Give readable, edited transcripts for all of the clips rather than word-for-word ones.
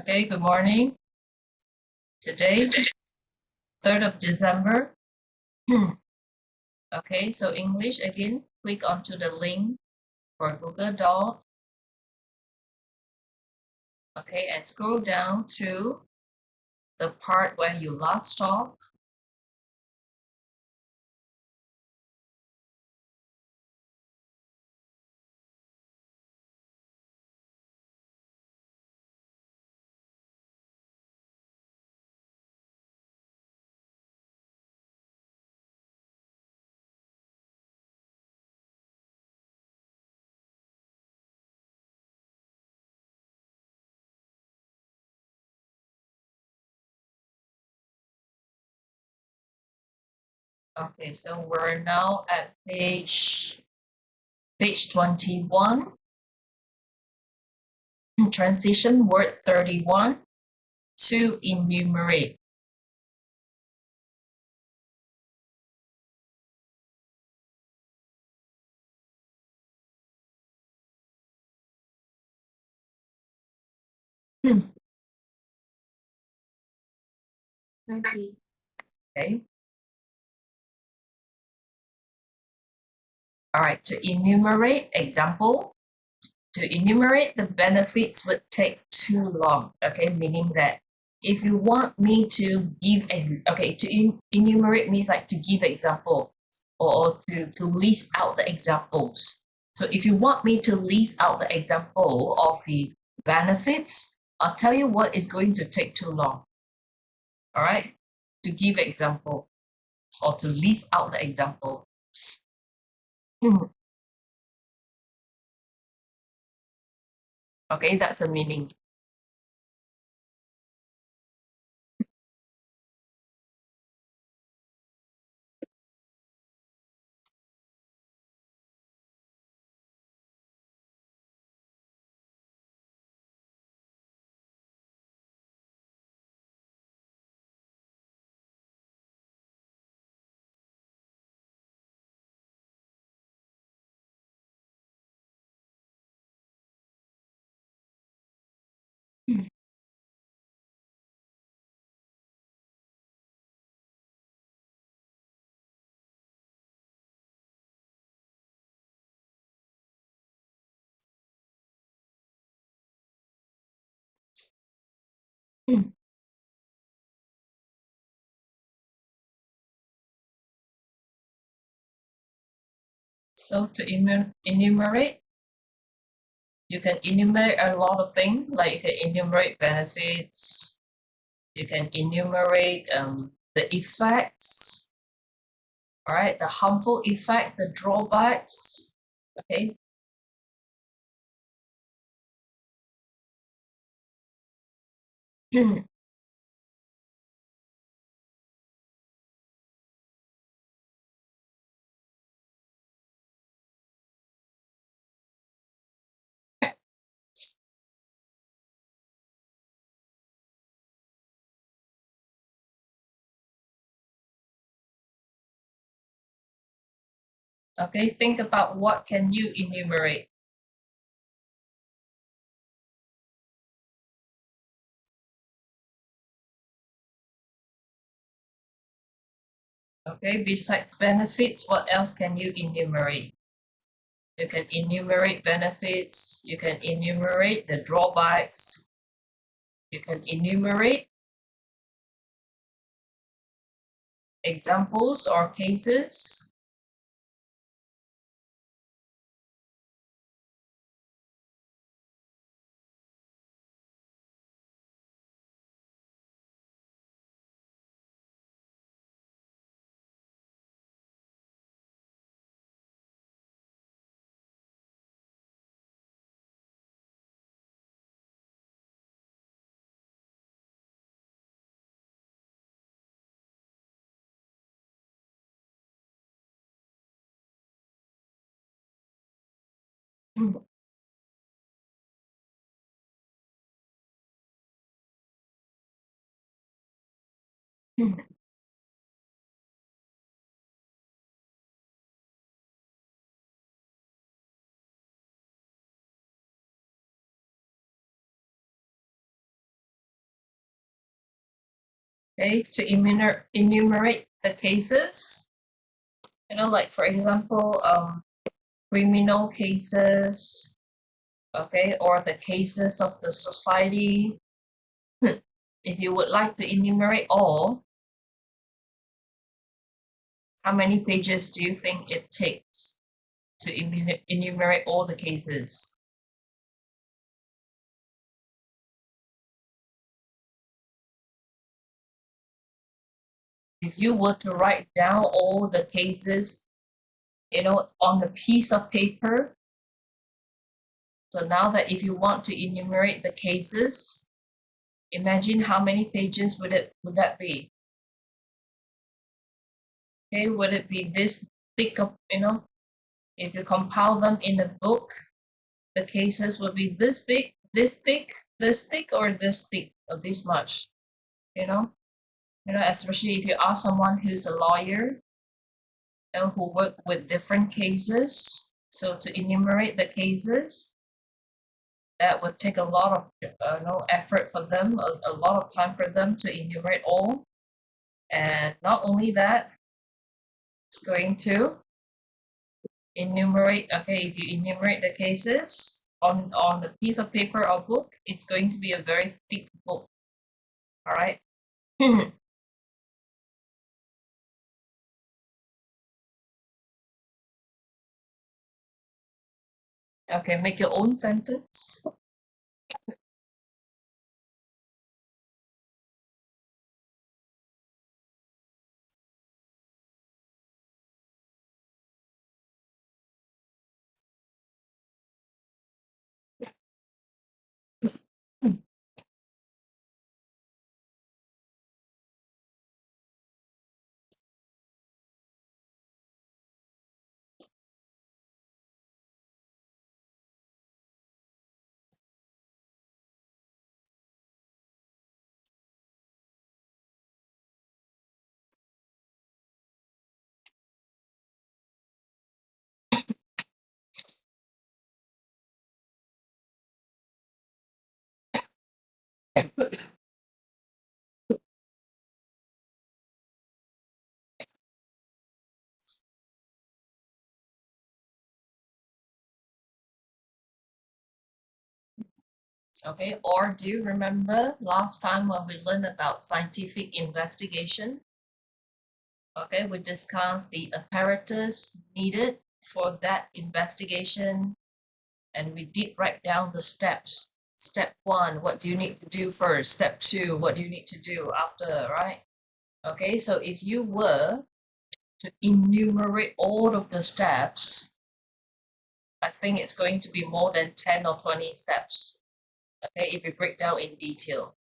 Okay, good morning. Today's 3rd of December. Okay, so English again, click onto the link for Google Doc. Okay, and scroll down to the part where you last talked. Okay, so we're now at page 21. Transition word 31 to enumerate. Okay. All right, to enumerate, example, to enumerate the benefits would take too long, okay, meaning that if you want me to give, to enumerate means like to give example or to list out the examples. So if you want me to list out the example of the benefits, I'll tell you what is going to take too long, all right, to give example or to list out the example. Okay, that's a meaning. So to enumerate, you can enumerate a lot of things, like you can enumerate benefits, you can enumerate the effects, all right, the harmful effect, the drawbacks, okay. Okay, think about what can you enumerate. Okay, besides benefits, what else can you enumerate? You can enumerate benefits, you can enumerate the drawbacks, you can enumerate examples or cases. Okay, to enumerate the cases, like for example, criminal cases, okay, or the cases of the society. If you would like to enumerate all, how many pages do you think it takes to enumerate all the cases? If you were to write down all the cases, on a piece of paper, so now that if you want to enumerate the cases, imagine how many pages would that be? Okay, would it be this thick of, if you compile them in a book, the cases will be this big, this thick, or this thick, or this much, you know? Especially if you ask someone who's a lawyer, who work with different cases. So to enumerate the cases, that would take a lot of effort for them, a lot of time for them to enumerate all. And not only that, it's going to enumerate, okay, if you enumerate the cases on the piece of paper or book, it's going to be a very thick book. All right. Okay, make your own sentence. Okay, or do you remember last time when we learned about scientific investigation? Okay, we discussed the apparatus needed for that investigation, and we did write down the steps. Step one, what do you need to do first? Step two, what do you need to do after, right? Okay, so if you were to enumerate all of the steps, I think it's going to be more than 10 or 20 steps. Okay, if you break down in detail.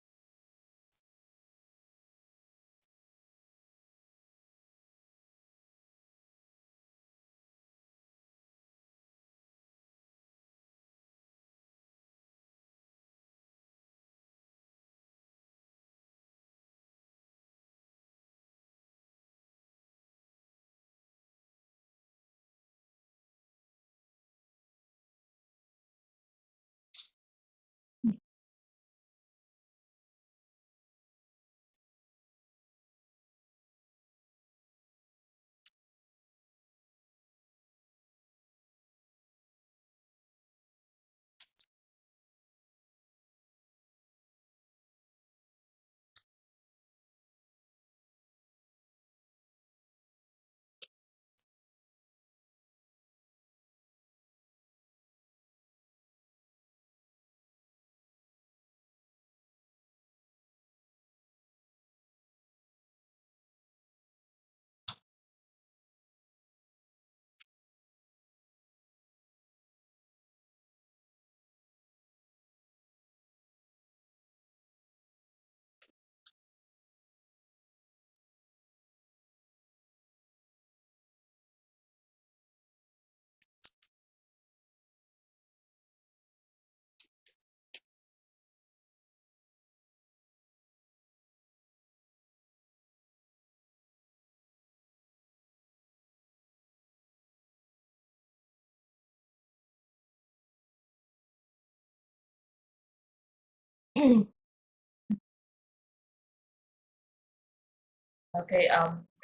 Okay,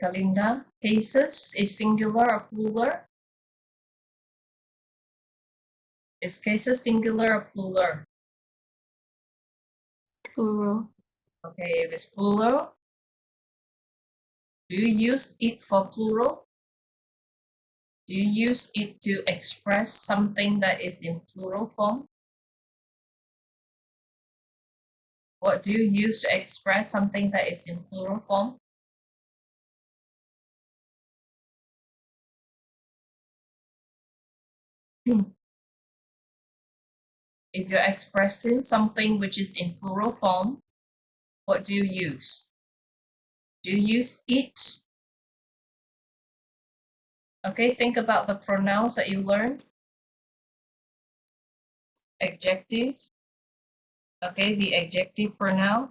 Kalinda, cases is singular or plural? Is cases singular or plural? Plural. Okay, if it's plural, do you use it for plural? Do you use it to express something that is in plural form? What do you use to express something that is in plural form? If you're expressing something which is in plural form, what do you use? Do you use it? Okay, think about the pronouns that you learned. Adjective. Okay, the adjective pronoun.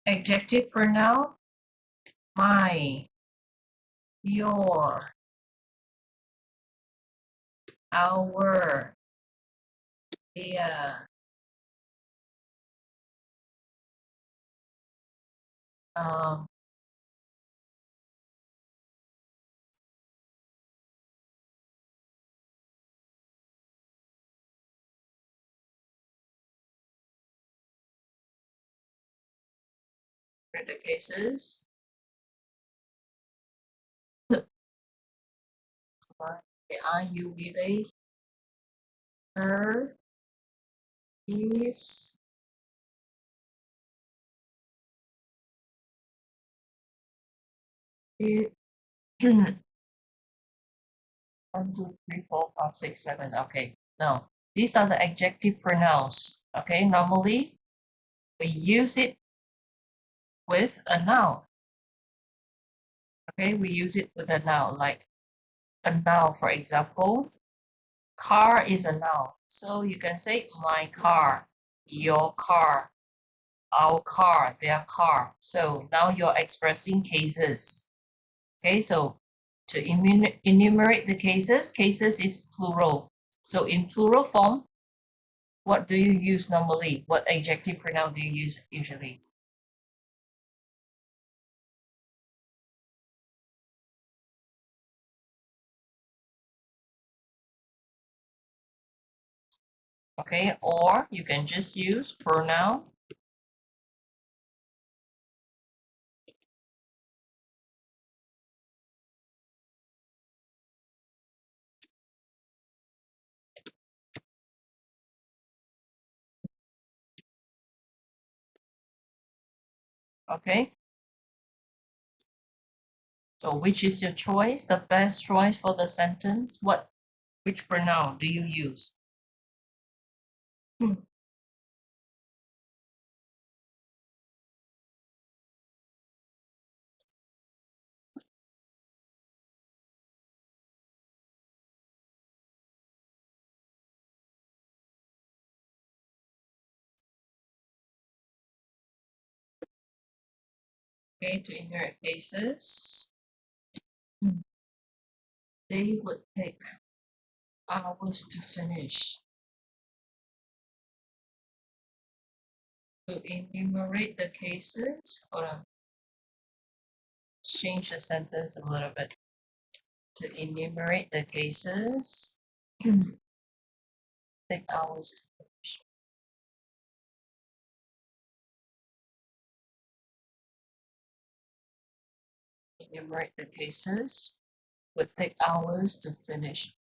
Adjective pronoun. My, your, our, their. Um, for the cases. Are you with a her, is, it. 1, 2, 3, 4, 5, 6, 7. Okay, now these are the adjective pronouns. Okay, normally we use it with a noun. Okay, we use it with a noun, like a noun, for example, car is a noun. So you can say my car, your car, our car, their car. So now you're expressing cases. Okay, so to enumerate the cases, cases is plural. So in plural form, what do you use normally? What adjective pronoun do you use usually? Okay, or you can just use pronoun. Okay, so which is your choice? The best choice for the sentence? Which pronoun do you use? Okay, to enumerate cases, they would take hours to finish. To enumerate the cases, hold on, change the sentence a little bit. To enumerate the cases, take hours to finish. Enumerate the cases would take hours to finish.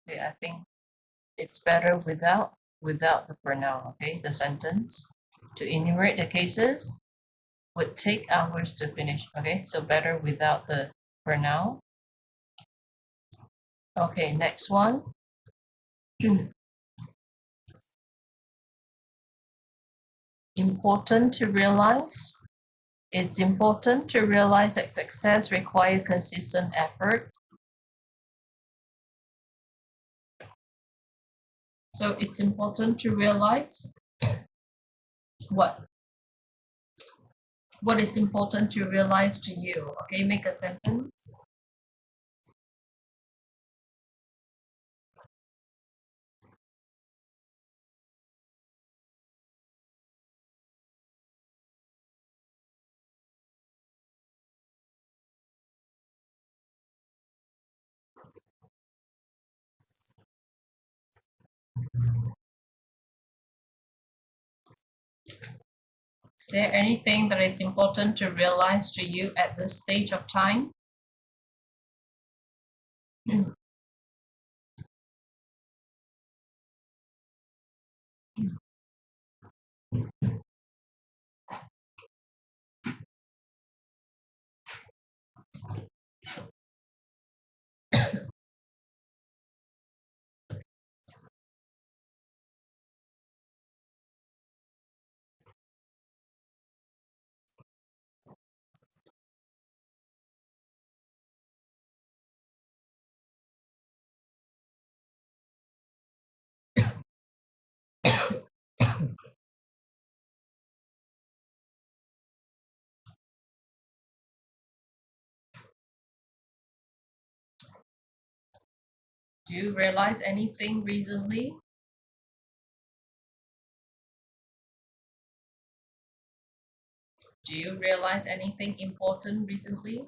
Okay, I think it's better without the pronoun, okay, the sentence. To enumerate the cases would take hours to finish, okay, so better without the pronoun. Okay, next one. Important to realize. It's important to realize that success requires consistent effort. So it's important to realize what is important to realize to you. Okay, make a sentence. Is there anything that is important to realize to you at this stage of time? Do you realize anything recently? Do you realize anything important recently?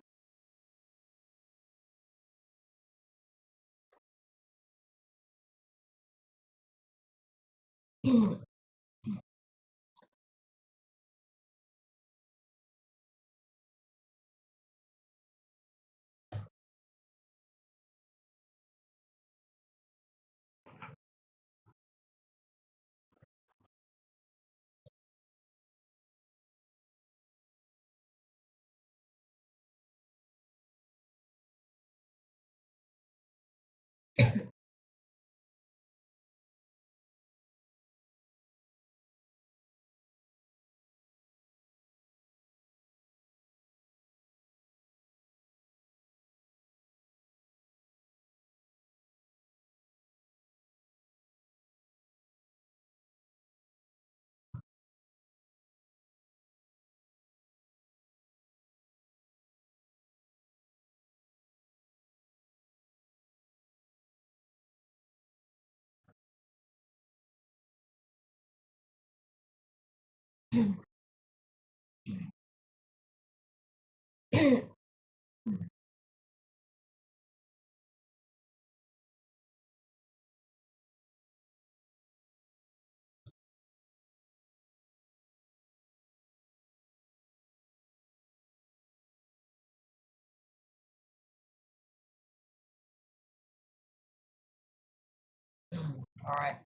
All right.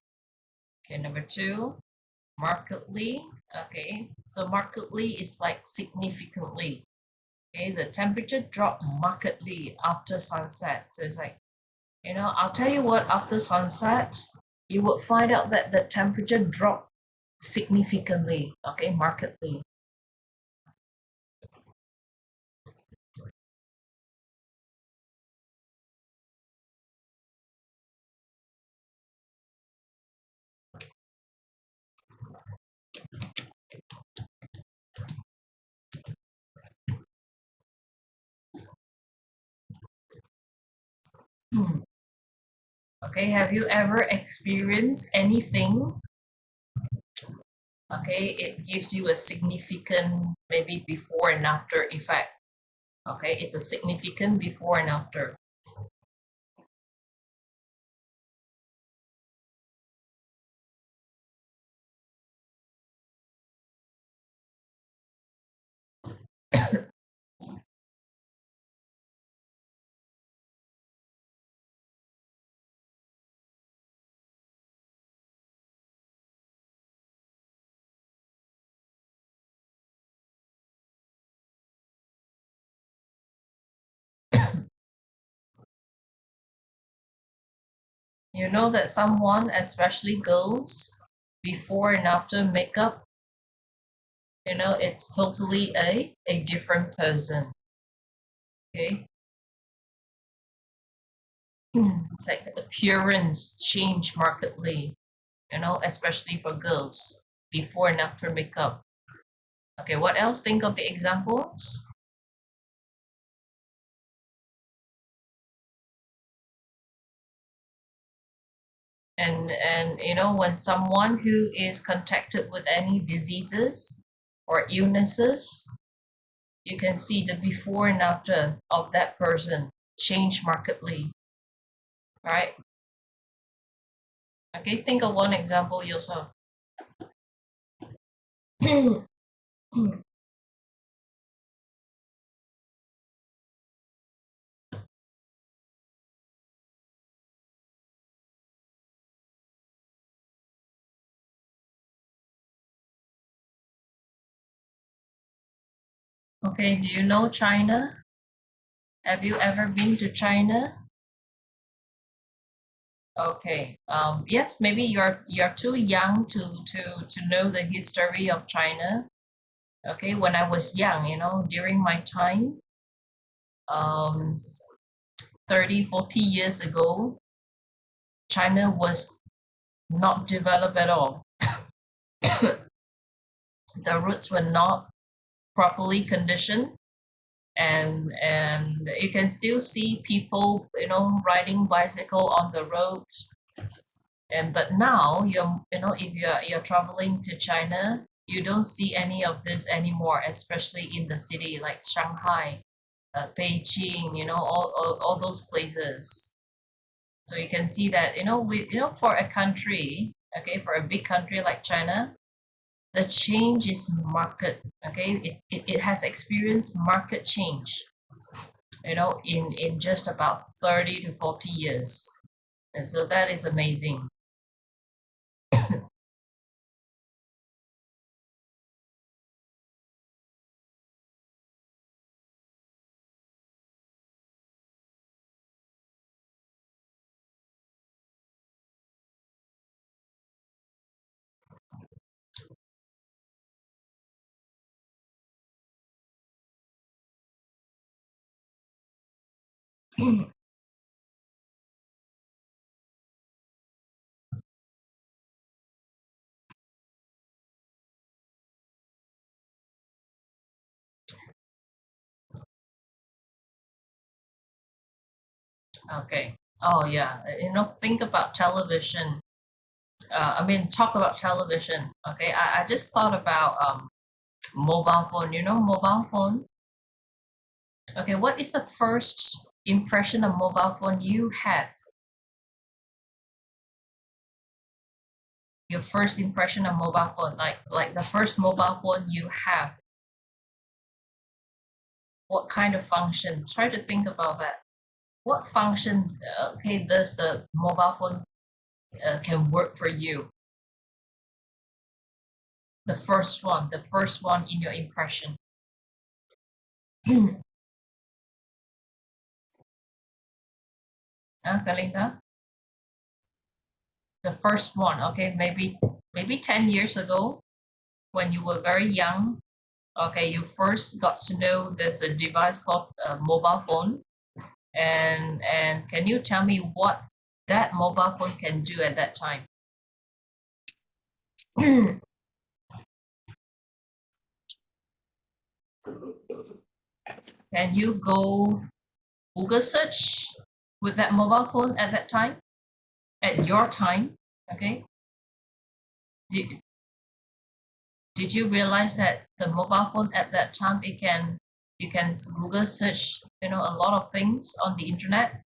Okay, number two, markedly. Okay, so markedly is like significantly. Okay, the temperature dropped markedly after sunset. So it's like, I'll tell you what, after sunset, you would find out that the temperature dropped significantly, okay, markedly. Hmm. Okay, have you ever experienced anything? Okay, it gives you a significant maybe before and after effect. Okay, it's a significant before and after. You know that someone, especially girls, before and after makeup, it's totally a different person. Okay. It's like appearance change markedly, especially for girls, before and after makeup. Okay, what else? Think of the examples. And when someone who is contacted with any diseases or illnesses, you can see the before and after of that person change markedly, right? Okay, think of one example yourself. Okay, do you know China? Have you ever been to China? Okay. Yes, maybe you're too young to know the history of China. Okay, when I was young, during my time, um, 30, 40 years ago, China was not developed at all. The roads were not properly conditioned, and you can still see people, riding bicycle on the roads. And but now if you're traveling to China, you don't see any of this anymore, especially in the city like Shanghai, Beijing, all those places. So you can see that, for a country, okay, for a big country like China, the change is market, okay? It has experienced market change, in just about 30 to 40 years. And so that is amazing. Okay. Oh yeah. Think about television. Talk about television. Okay. I just thought about mobile phone. Mobile phone. Okay. What is the first impression of mobile phone you have? Your first impression of mobile phone, like the first mobile phone you have. What kind of function? Try to think about that. What function? Okay, does the mobile phone can work for you? The first one in your impression. Kalinda? The first one, okay, maybe 10 years ago when you were very young, okay, you first got to know there's a device called a mobile phone. And can you tell me what that mobile phone can do at that time? Can you go Google search with that mobile phone at that time? At your time, okay? Did, did you realize that the mobile phone at that time, you can Google search, a lot of things on the internet?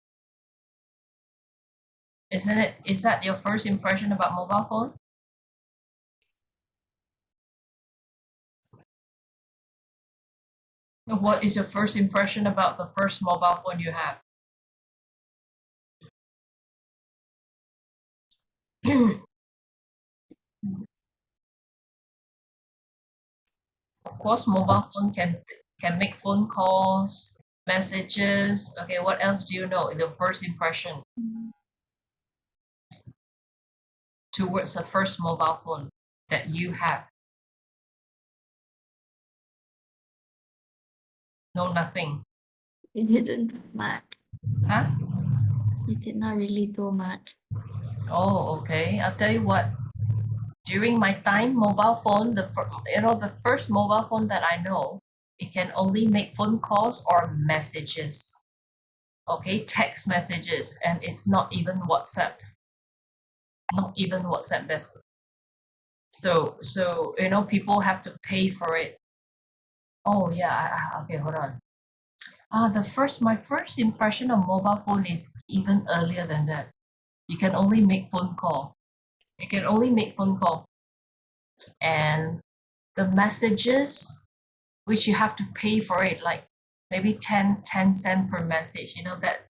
Is that your first impression about mobile phone? What is your first impression about the first mobile phone you have? Of course, mobile phone can make phone calls, messages. Okay, what else do you know? The first impression towards the first mobile phone that you have. No, nothing. It didn't do much. Huh? It did not really do much. Oh, okay. I'll tell you what. During my time, mobile phone, the first mobile phone that I know, it can only make phone calls or messages. Okay, text messages, and it's not even WhatsApp. Not even WhatsApp. So people have to pay for it. Oh yeah. Okay, hold on. My first impression of mobile phone is even earlier than that. You can only make phone call. You can only make phone call, and the messages which you have to pay for it, like maybe 10 cents per message, you know, that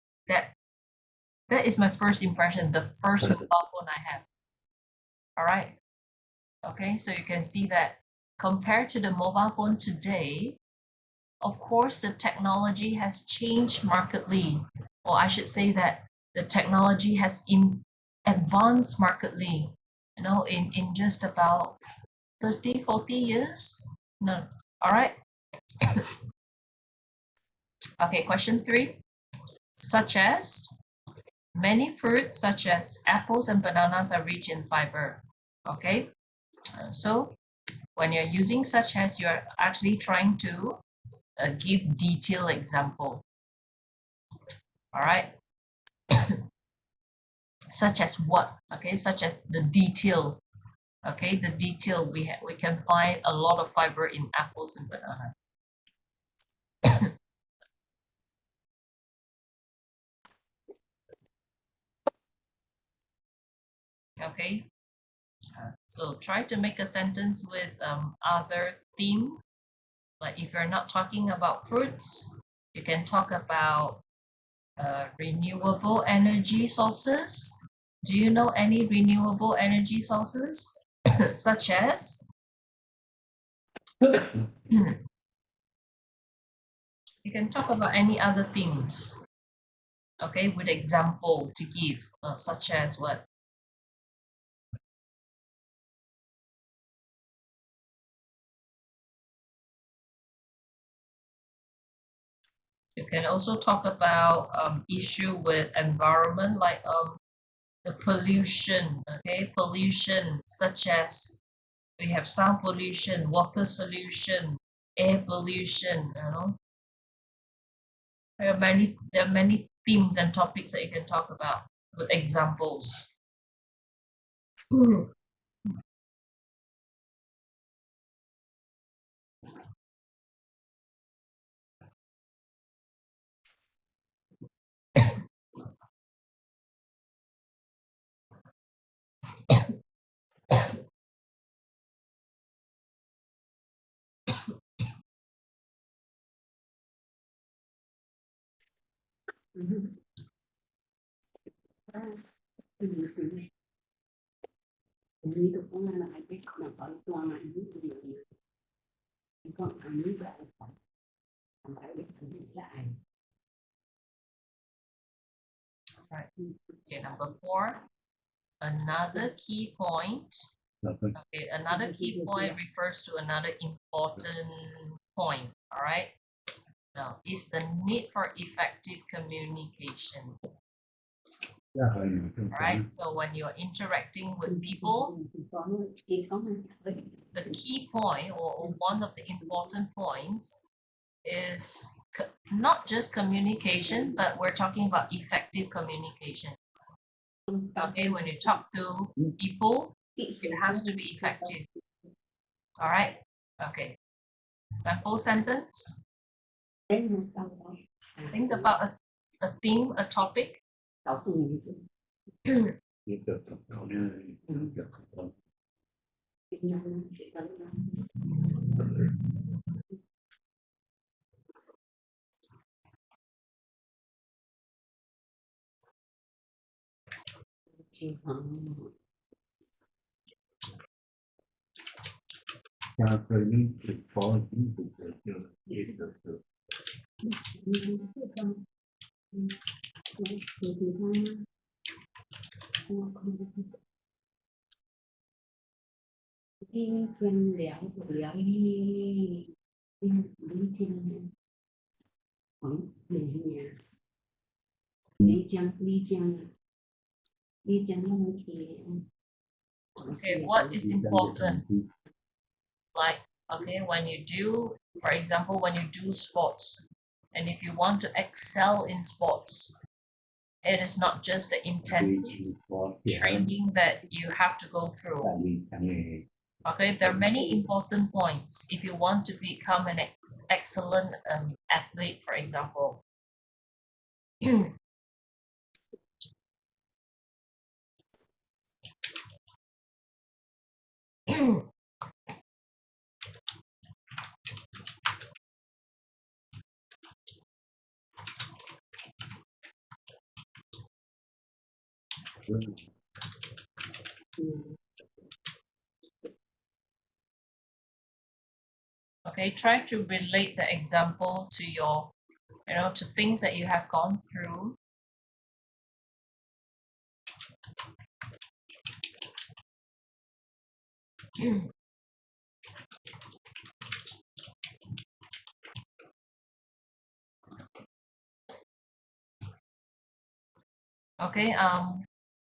is my first impression, the first mobile phone I have. All right. Okay, so you can see that compared to the mobile phone today, of course, the technology has changed markedly, or I should say that the technology has advanced markedly, you know, in just about 30, 40 years. No, all right. Okay, question 3. Such as, many fruits such as apples and bananas are rich in fiber. Okay, so when you're using such as, you're actually trying to give detailed example. All right. Such as what? Okay, such as the detail. Okay, the detail, we can find a lot of fiber in apples and banana. Okay, so try to make a sentence with other theme. Like if you're not talking about fruits, you can talk about renewable energy sources. Do you know any renewable energy sources? Such as? You can talk about any other themes. Okay, with example to give, such as what? You can also talk about issue with environment, like the pollution. Okay, pollution such as we have sound pollution, water pollution, air pollution. You know, there are many themes and topics that you can talk about with examples. Right. Okay, number 4. Another key point. Okay, another key point refers to another important point. All right. Now, is the need for effective communication. Right. So when you're interacting with people, the key point or one of the important points is not just communication, but we're talking about effective communication. Okay, when you talk to people, it has to be effective. All right. Okay. Sample sentence. Think about a theme, a topic. Okay, what is important? Like, okay, when you do, for example, when you do sports, and if you want to excel in sports, it is not just the intensive training that you have to go through. Okay, there are many important points if you want to become an excellent athlete, for example. Okay, try to relate the example to your, to things that you have gone through. Okay,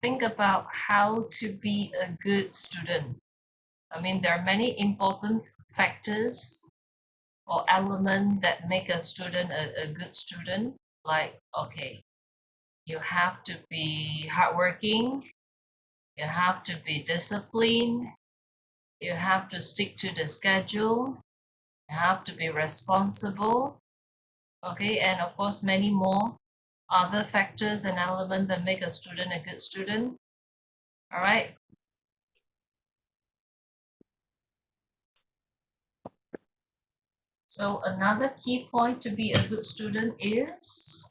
think about how to be a good student. I mean, there are many important factors or elements that make a student a good student. Like, okay, you have to be hardworking, you have to be disciplined, you have to stick to the schedule, you have to be responsible, okay, and of course, many more other factors and elements that make a student a good student. All right. So another key point to be a good student is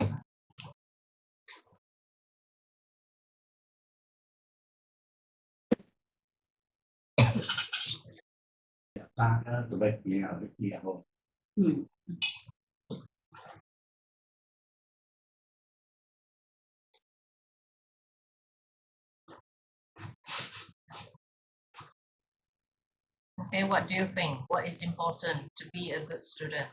okay, what do you think? What is important to be a good student?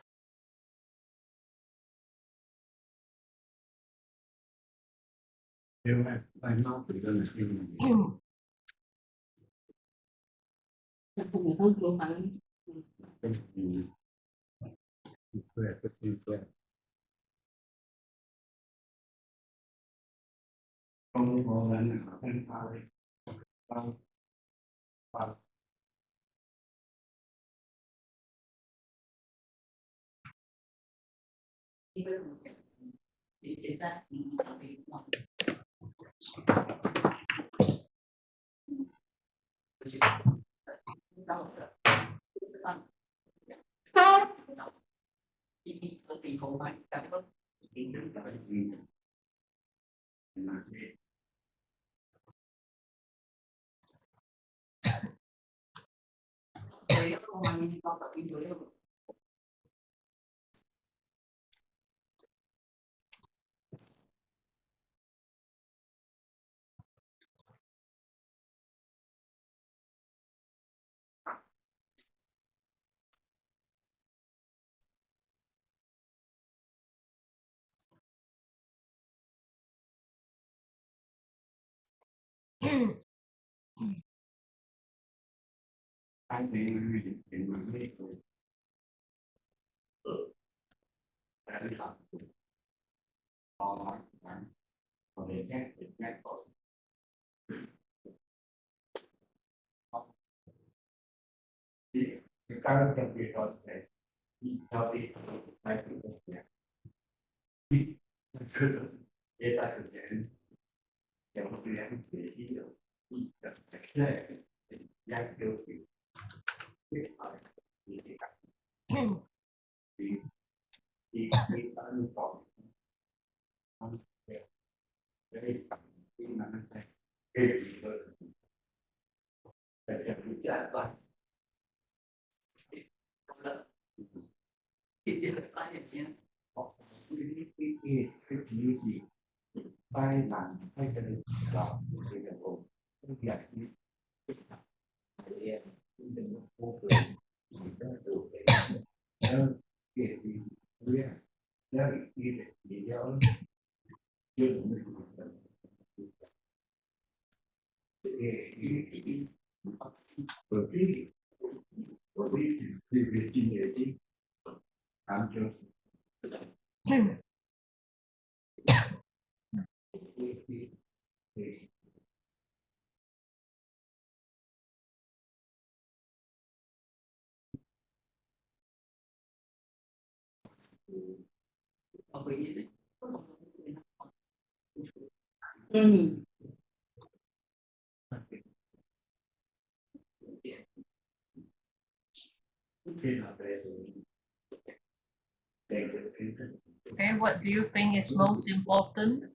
Okay, what do you think is most important?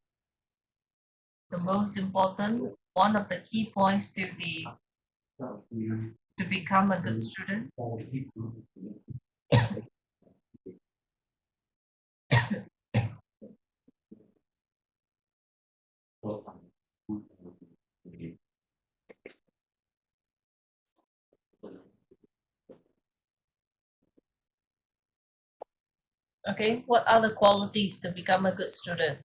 The most important, one of the key points to become a good student. Okay, what are the qualities to become a good student?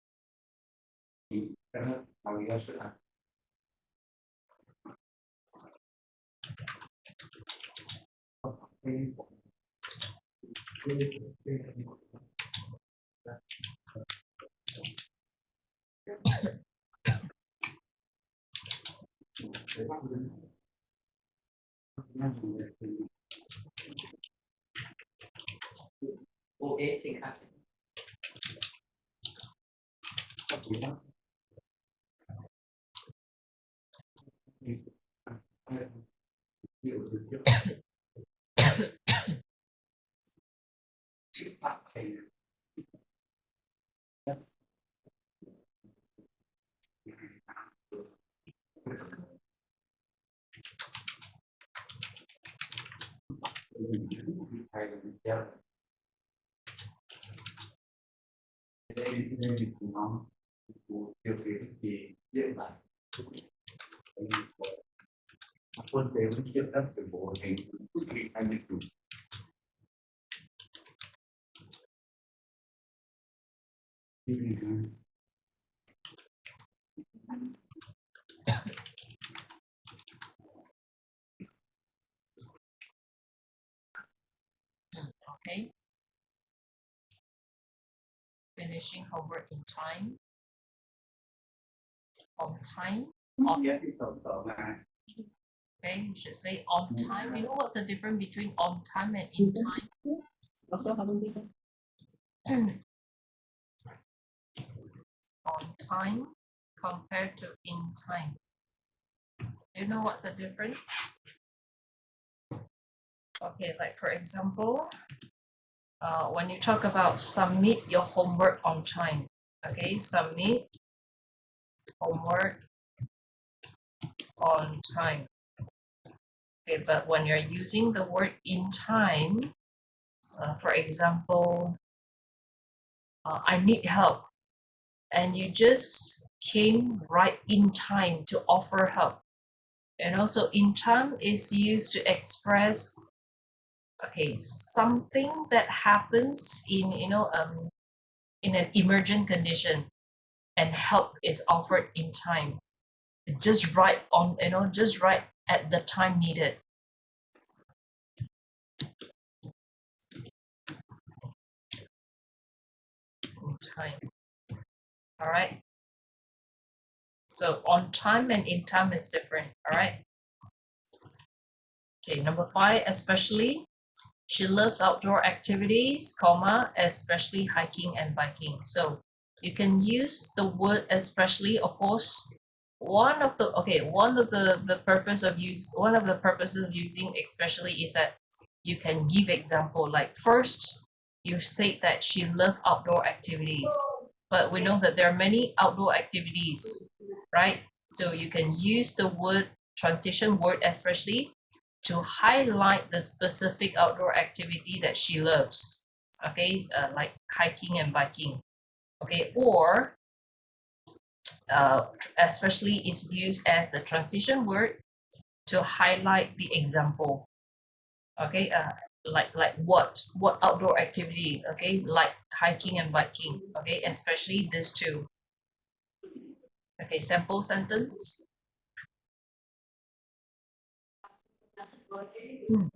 Okay, finishing homework in time, on time, okay, you should say on time. You know what's the difference between on time and in time? On time compared to in time. Do you know what's the difference? Okay, like for example, when you talk about submit your homework on time, okay, submit homework on time. Okay, but when you're using the word in time, for example, I need help, and you just came right in time to offer help. And also in time is used to express, okay, something that happens in, in an emergent condition, and help is offered in time, just right on, just right at the time needed. In time. All right. So on time and in time is different. All right. Okay, number 5, especially. She loves outdoor activities, comma, especially hiking and biking. So you can use the word especially, of course. One of the purposes of using especially is that you can give example. Like first, you say that she loves outdoor activities, but we know that there are many outdoor activities, right? So you can use the word transition word especially to highlight the specific outdoor activity that she loves. Okay, like hiking and biking. Okay, or especially is used as a transition word to highlight the example. Okay, like what outdoor activity? Okay, like hiking and biking. Okay, especially these two. Okay, sample sentence. Hmm.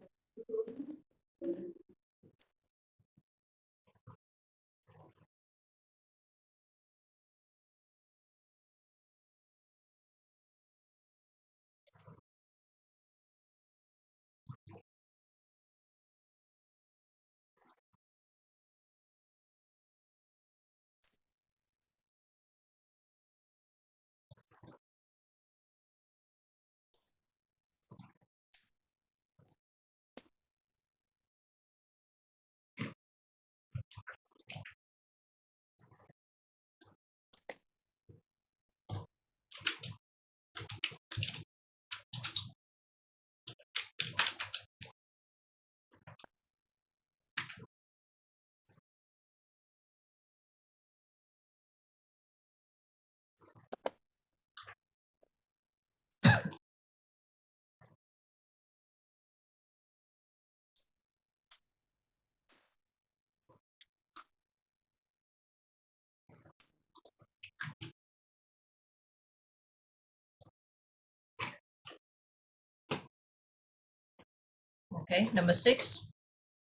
Okay, number 6.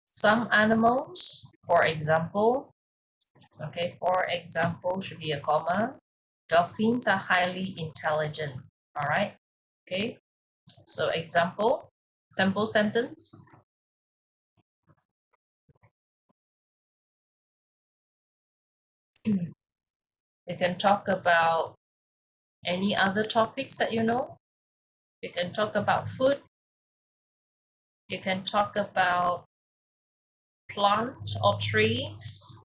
Some animals, for example, okay, for example should be a comma. Dolphins are highly intelligent. All right. Okay. So example, sample sentence. You can talk about any other topics that you know. You can talk about food. You can talk about plant or trees.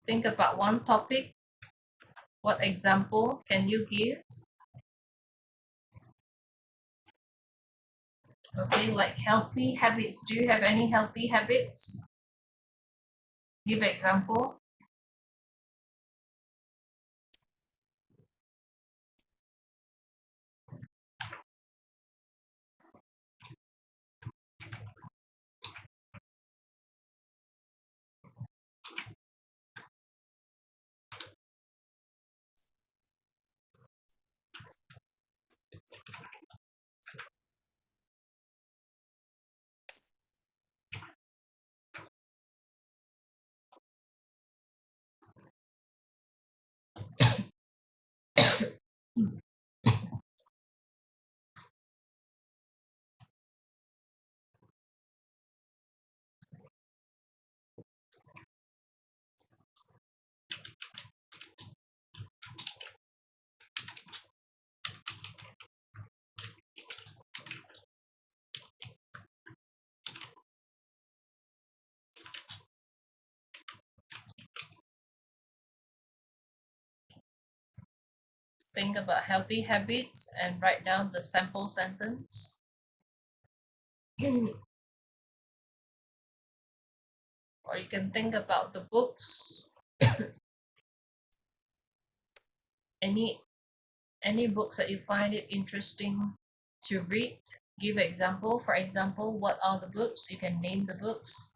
Think about one topic. What example can you give? Okay, like healthy habits. Do you have any healthy habits? Give example. Think about healthy habits and write down the sample sentence. Or you can think about the books. Any books that you find it interesting to read. Give example. For example, what are the books? You can name the books.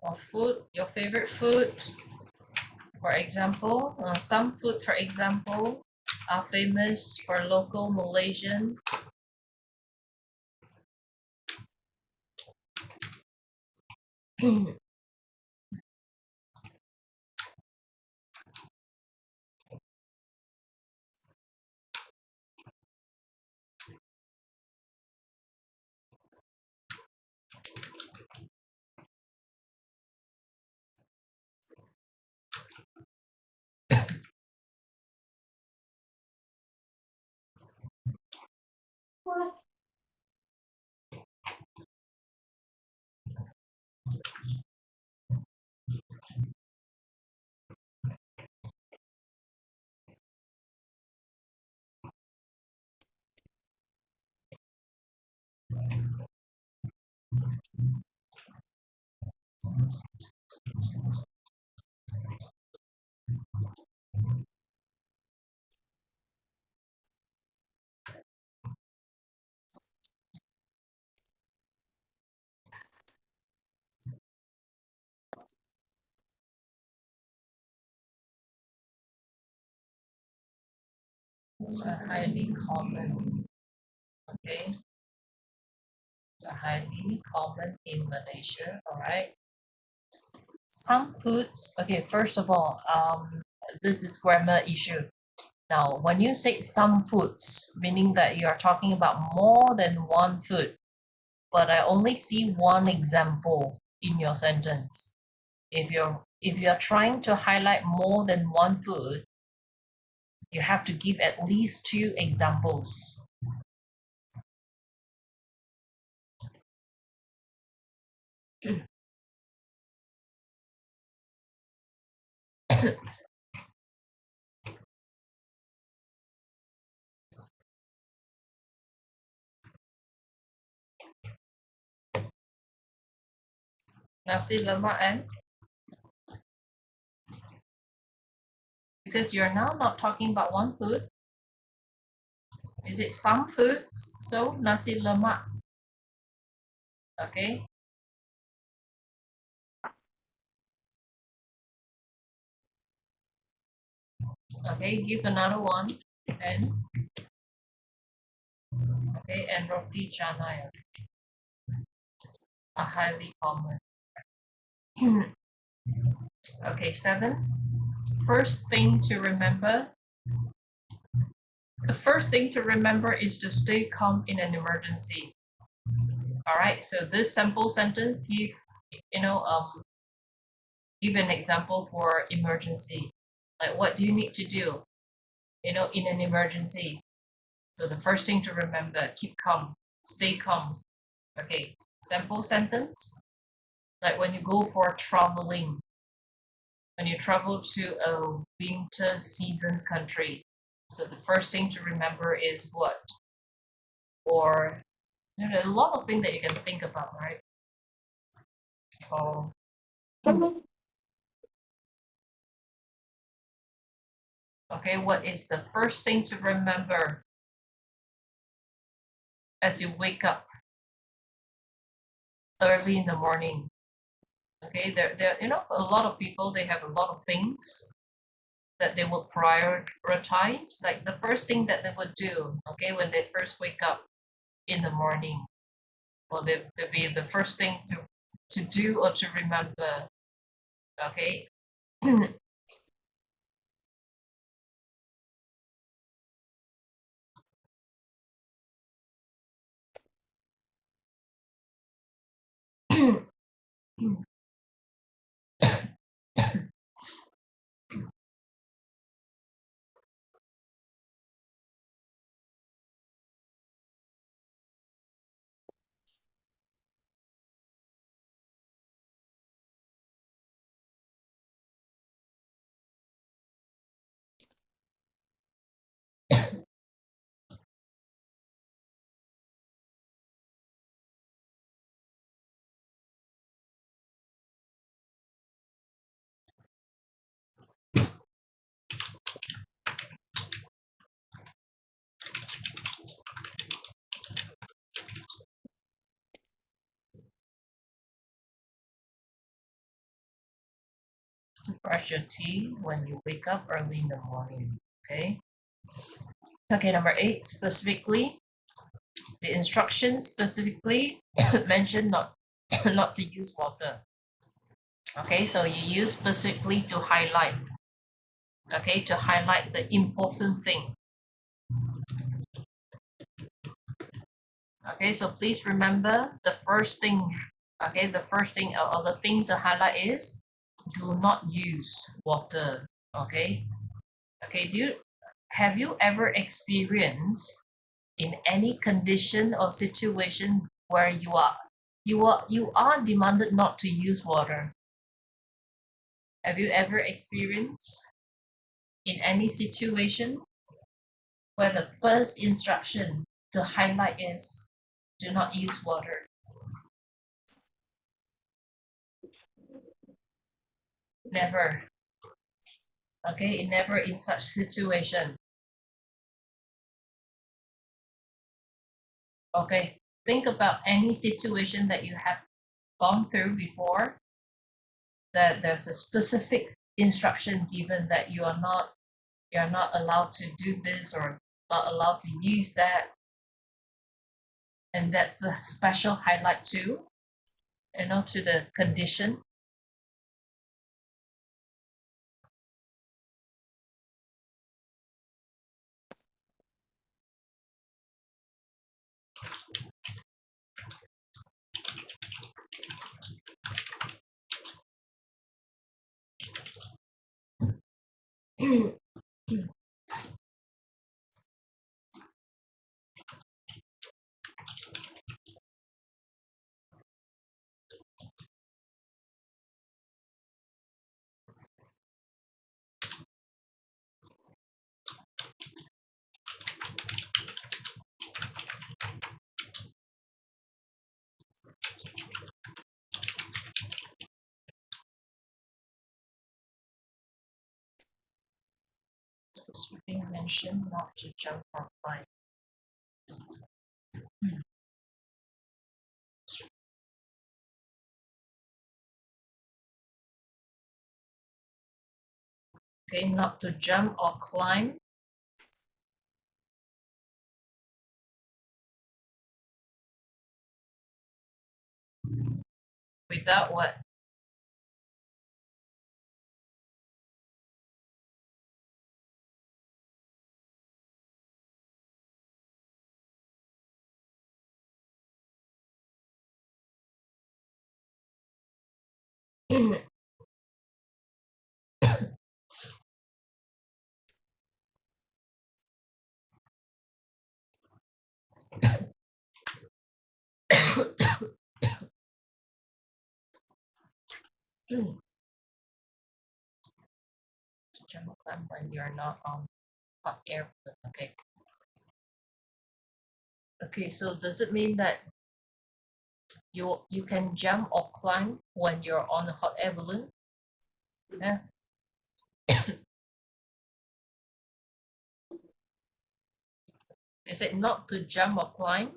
Or food, your favorite food. For example, some food, for example, are famous for local Malaysian. It's a highly common, okay? It's a highly common in Malaysia, all right? Some foods, okay, first of all, this is grammar issue. Now, when you say some foods, meaning that you are talking about more than one food, but I only see one example in your sentence. If you're trying to highlight more than one food, you have to give at least two examples. Nasi lemak and, because you're now not talking about one food. Is it some foods? So nasi lemak. Okay. Okay, give another one. And okay, and roti canai are highly common. Okay, 7. First thing to remember. The first thing to remember is to stay calm in an emergency. All right, so this sample sentence give give an example for emergency. Like, what do you need to do, in an emergency? So the first thing to remember, keep calm, stay calm. Okay, sample sentence. Like when you go for traveling, when you travel to a winter seasons country. So the first thing to remember is what? Or a lot of things that you can think about, right? Oh, okay, what is the first thing to remember as you wake up early in the morning? Okay, there a lot of people, they have a lot of things that they will prioritize. Like the first thing that they would do, okay, when they first wake up in the morning, well, they'll be the first thing to do or to remember. Okay. To brush your teeth when you wake up early in the morning. Okay. Okay, number 8, specifically, the instructions specifically mention not not to use water. Okay, so you use specifically to highlight. Okay, to highlight the important thing. Okay, so please remember the first thing. Okay, the first thing or the things to highlight is do not use water. Okay. Okay, have you ever experienced in any condition or situation where you are demanded not to use water? Have you ever experienced in any situation where the first instruction to highlight is do not use water? Never. Okay, never in such situation. Okay, think about any situation that you have gone through before, that there's a specific instruction given that you're not allowed to do this or not allowed to use that, and that's a special highlight too, to the condition. Specifically mentioned not to jump or climb. Okay, not to jump or climb. Without what? To jump or climb when you're not on hot air balloon. Okay. Okay, so does it mean that you can jump or climb when you're on a hot air balloon? Yeah. Is it not to jump or climb?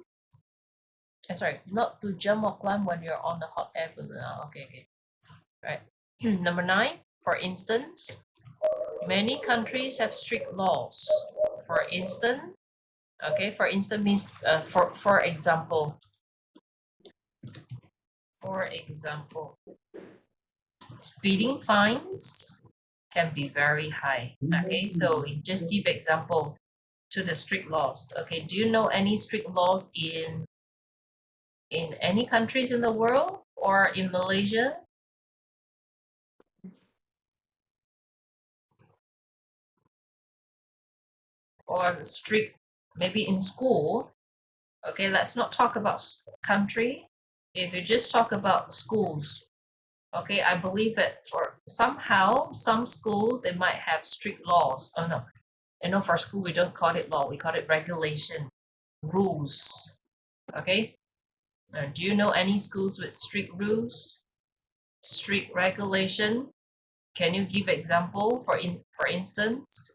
Sorry, not to jump or climb when you're on a hot air balloon. Okay. Right. Number 9, for instance, many countries have strict laws. For instance, for instance means for example. For example, speeding fines can be very high. Okay, so just give example to the strict laws. Okay, do you know any strict laws in any countries in the world or in Malaysia? Or strict maybe in school? Okay, let's not talk about country. If you just talk about schools, okay, I believe that for somehow some school they might have strict laws. Oh no, for school we don't call it law, we call it regulation, rules. Okay, do you know any schools with strict rules, strict regulation? Can you give example for instance?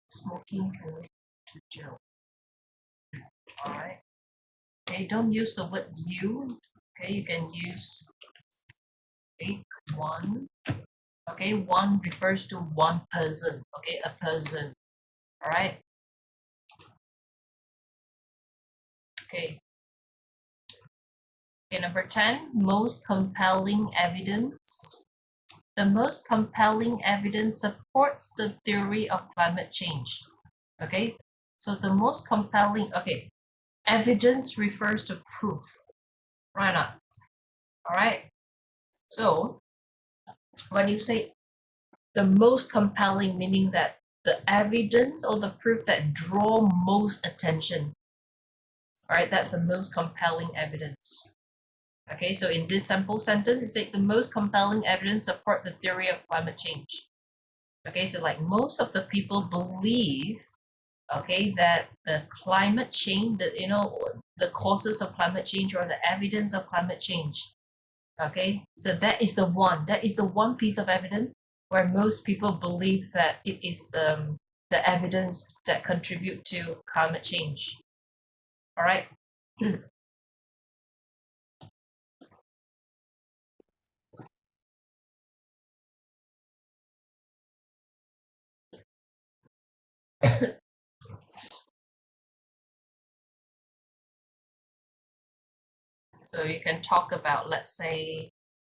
Smoking can lead to jail. All right. Okay, don't use the word you. Okay, you can use take one. Okay, one refers to one person. Okay, a person. All right. Okay. Okay, number 10, most compelling evidence. The most compelling evidence supports the theory of climate change. Okay, so the most compelling, okay, evidence refers to proof, right? Not all right. So when you say the most compelling, meaning that the evidence or the proof that draw most attention, all right, that's the most compelling evidence. Okay, so in this sample sentence, it's like the most compelling evidence support the theory of climate change. Okay, so like most of the people believe, okay, that the climate change, that the causes of climate change or the evidence of climate change. Okay, so that is the one piece of evidence where most people believe that it is the evidence that contribute to climate change. All right. So you can talk about, let's say,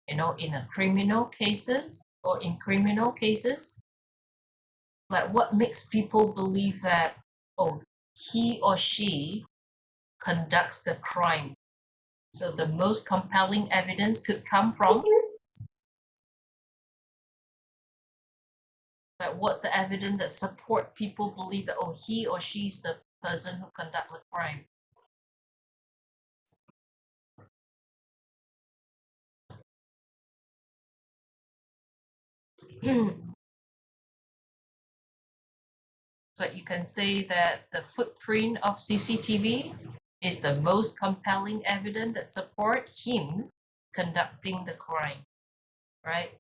in a criminal cases or in criminal cases, like what makes people believe that, oh, he or she conducts the crime. So the most compelling evidence could come from, like, what's the evidence that support people believe that, oh, he or she's the person who conduct the crime. So you can say that the footprint of CCTV is the most compelling evidence that support him conducting the crime, right?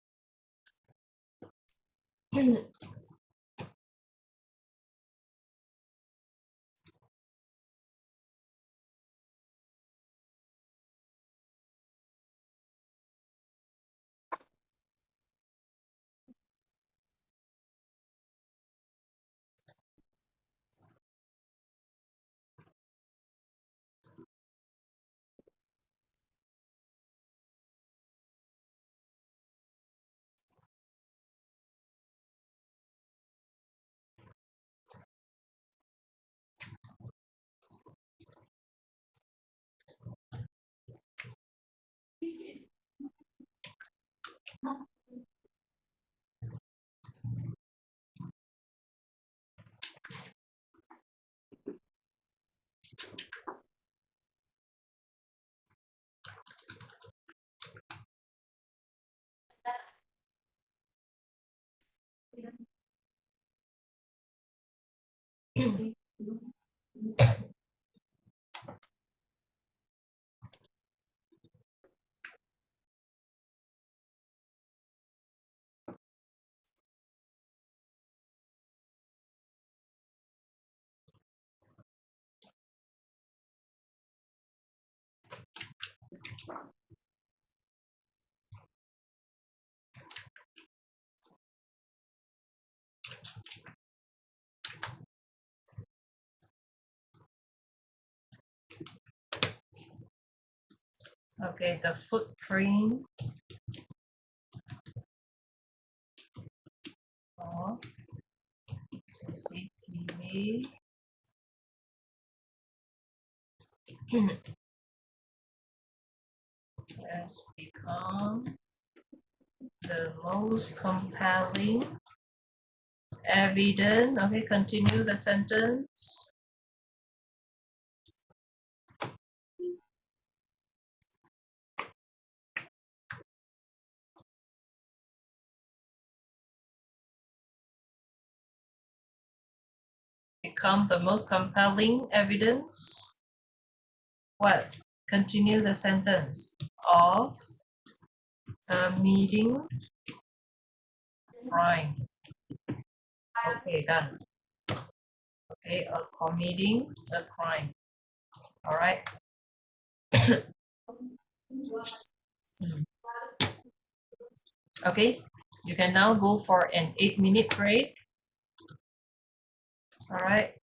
Okay, the footprint of CCTV has become the most compelling evidence. Okay, continue the sentence. Become the most compelling evidence. What? Continue the sentence. Of committing crime. Okay, done. Okay, committing a crime. All right. Okay, you can now go for an 8-minute break. All right.